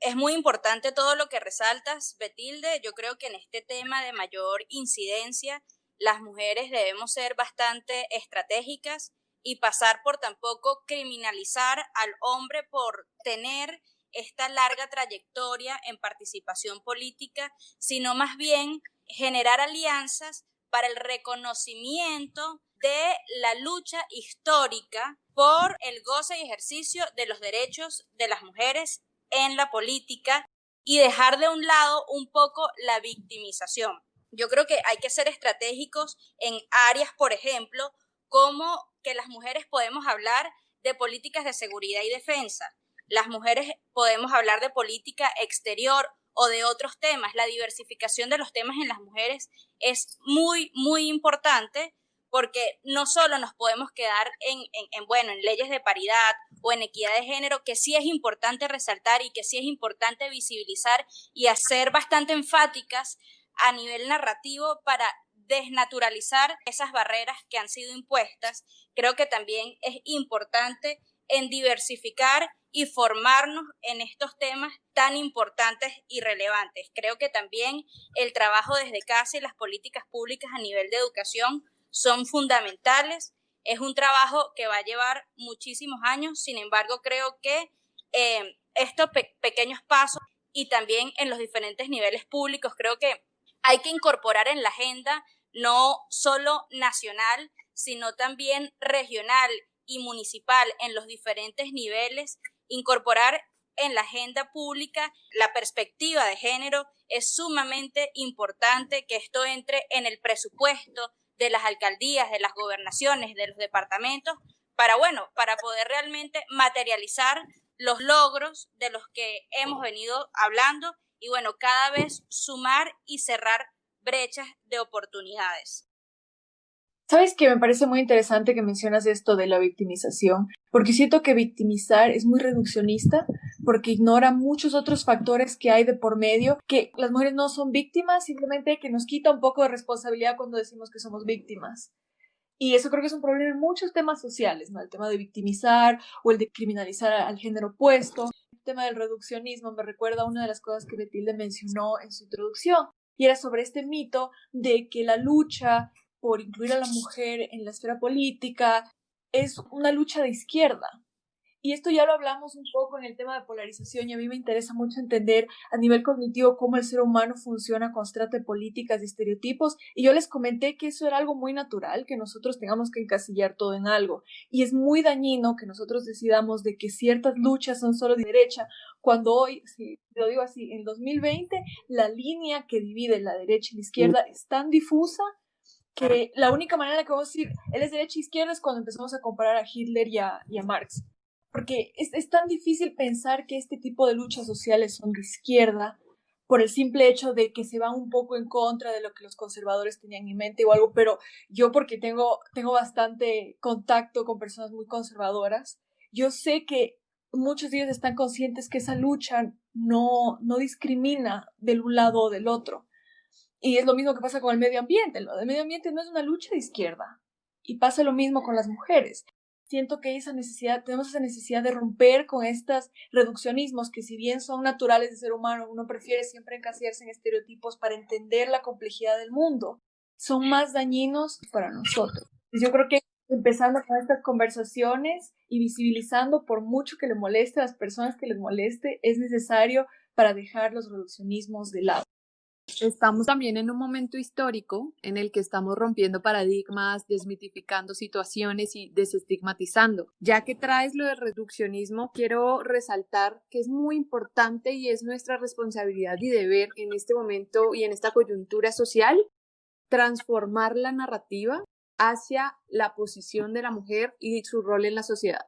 Es muy importante todo lo que resaltas, Betilde. Yo creo que en este tema de mayor incidencia, las mujeres debemos ser bastante estratégicas y pasar por tampoco criminalizar al hombre por tener esta larga trayectoria en participación política, sino más bien generar alianzas para el reconocimiento de la lucha histórica por el goce y ejercicio de los derechos de las mujeres en la política y dejar de un lado un poco la victimización. Yo creo que hay que ser estratégicos en áreas, por ejemplo, como que las mujeres podemos hablar de políticas de seguridad y defensa, las mujeres podemos hablar de política exterior o de otros temas. La diversificación de los temas en las mujeres es muy, muy importante porque no solo nos podemos quedar en leyes de paridad o en equidad de género, que sí es importante resaltar y que sí es importante visibilizar y hacer bastante enfáticas a nivel narrativo para desnaturalizar esas barreras que han sido impuestas. Creo que también es importante en diversificar y formarnos en estos temas tan importantes y relevantes. Creo que también el trabajo desde casa y las políticas públicas a nivel de educación son fundamentales. Es un trabajo que va a llevar muchísimos años, sin embargo, creo que estos pequeños pasos y también en los diferentes niveles públicos, creo que hay que incorporar en la agenda no solo nacional, sino también regional y municipal en los diferentes niveles, incorporar en la agenda pública la perspectiva de género. Es sumamente importante que esto entre en el presupuesto de las alcaldías, de las gobernaciones, de los departamentos, para poder realmente materializar los logros de los que hemos venido hablando y cada vez sumar y cerrar brechas de oportunidades. ¿Sabes qué? Me parece muy interesante que mencionas esto de la victimización, porque siento que victimizar es muy reduccionista, porque ignora muchos otros factores que hay de por medio, que las mujeres no son víctimas, simplemente que nos quita un poco de responsabilidad cuando decimos que somos víctimas. Y eso creo que es un problema en muchos temas sociales, ¿no? El tema de victimizar o el de criminalizar al género opuesto. El tema del reduccionismo me recuerda a una de las cosas que Betilde mencionó en su introducción, y era sobre este mito de que la lucha por incluir a la mujer en la esfera política es una lucha de izquierda. Y esto ya lo hablamos un poco en el tema de polarización, y a mí me interesa mucho entender a nivel cognitivo cómo el ser humano funciona con estrategias políticas y estereotipos, y yo les comenté que eso era algo muy natural, que nosotros tengamos que encasillar todo en algo, y es muy dañino que nosotros decidamos de que ciertas luchas son solo de derecha, cuando hoy, si lo digo así, en 2020, la línea que divide la derecha y la izquierda es tan difusa que la única manera que vamos a decir él es derecha e izquierda es cuando empezamos a comparar a Hitler y a Marx. Porque es tan difícil pensar que este tipo de luchas sociales son de izquierda por el simple hecho de que se van un poco en contra de lo que los conservadores tenían en mente o algo, pero yo, porque tengo bastante contacto con personas muy conservadoras, yo sé que muchos de ellos están conscientes que esa lucha no discrimina del un lado o del otro. Y es lo mismo que pasa con el medio ambiente. Lo del medio ambiente no es una lucha de izquierda. Y pasa lo mismo con las mujeres. Siento que tenemos esa necesidad de romper con estos reduccionismos que, si bien son naturales del ser humano, uno prefiere siempre encasillarse en estereotipos para entender la complejidad del mundo, son más dañinos para nosotros. Y yo creo que empezando con estas conversaciones y visibilizando, por mucho que le moleste a las personas que les moleste, es necesario para dejar los reduccionismos de lado. Estamos también en un momento histórico en el que estamos rompiendo paradigmas, desmitificando situaciones y desestigmatizando. Ya que traes lo del reduccionismo, quiero resaltar que es muy importante y es nuestra responsabilidad y deber en este momento y en esta coyuntura social transformar la narrativa hacia la posición de la mujer y su rol en la sociedad.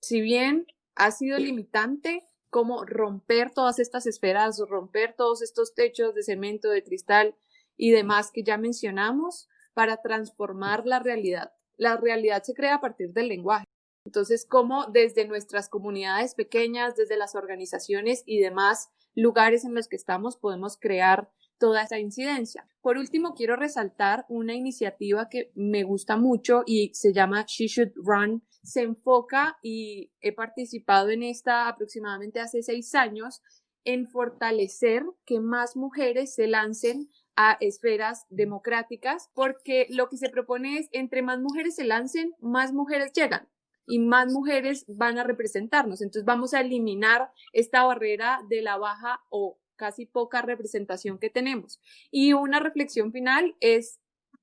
Si bien ha sido limitante, cómo romper todas estas esferas, romper todos estos techos de cemento, de cristal y demás que ya mencionamos para transformar la realidad. La realidad se crea a partir del lenguaje. Entonces, cómo desde nuestras comunidades pequeñas, desde las organizaciones y demás lugares en los que estamos, podemos crear toda esta incidencia. Por último, quiero resaltar una iniciativa que me gusta mucho y se llama She Should Run. Se enfoca, y he participado en esta aproximadamente hace 6 años, en fortalecer que más mujeres se lancen a esferas democráticas, porque lo que se propone es, entre más mujeres se lancen, más mujeres llegan y más mujeres van a representarnos. Entonces vamos a eliminar esta barrera de la baja o casi poca representación que tenemos. Y una reflexión final es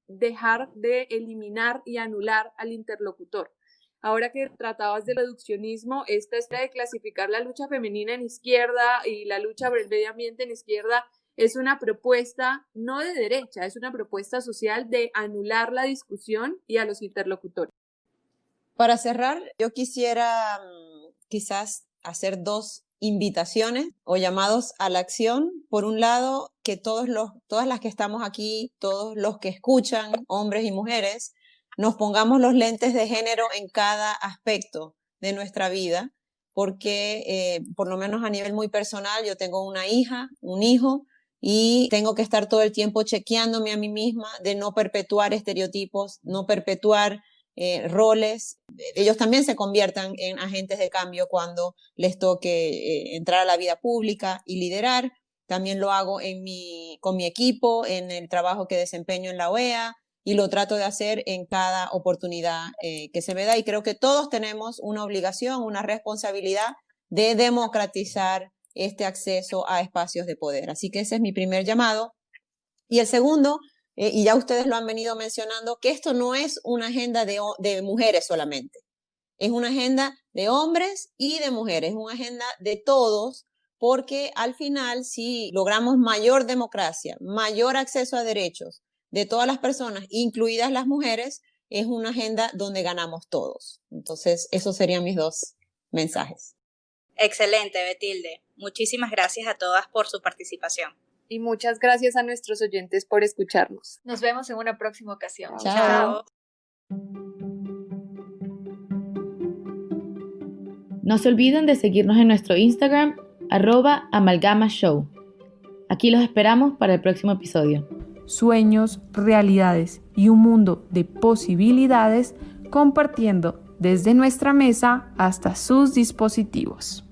dejar de eliminar y anular al interlocutor. Ahora que tratabas del reduccionismo, esta es de clasificar la lucha femenina en izquierda y la lucha por el medio ambiente en izquierda, es una propuesta no de derecha, es una propuesta social de anular la discusión y a los interlocutores. Para cerrar, yo quisiera quizás hacer 2 invitaciones o llamados a la acción. Por un lado, que todas las que estamos aquí, todos los que escuchan, hombres y mujeres, nos pongamos los lentes de género en cada aspecto de nuestra vida, porque por lo menos a nivel muy personal, yo tengo una hija, un hijo, y tengo que estar todo el tiempo chequeándome a mí misma de no perpetuar estereotipos, no perpetuar roles. Ellos también se conviertan en agentes de cambio cuando les toque entrar a la vida pública y liderar. También lo hago con mi equipo, en el trabajo que desempeño en la OEA, y lo trato de hacer en cada oportunidad que se me da. Y creo que todos tenemos una obligación, una responsabilidad de democratizar este acceso a espacios de poder. Así que ese es mi primer llamado. Y el segundo, y ya ustedes lo han venido mencionando, que esto no es una agenda de mujeres solamente. Es una agenda de hombres y de mujeres, es una agenda de todos, porque al final, si logramos mayor democracia, mayor acceso a derechos de todas las personas, incluidas las mujeres, es una agenda donde ganamos todos. Entonces, esos serían mis dos mensajes. Excelente, Betilde. Muchísimas gracias a todas por su participación. Y muchas gracias a nuestros oyentes por escucharnos. Nos vemos en una próxima ocasión. Chao. No se olviden de seguirnos en nuestro Instagram, @amalgamashow. Aquí los esperamos para el próximo episodio. Sueños, realidades y un mundo de posibilidades compartiendo desde nuestra mesa hasta sus dispositivos.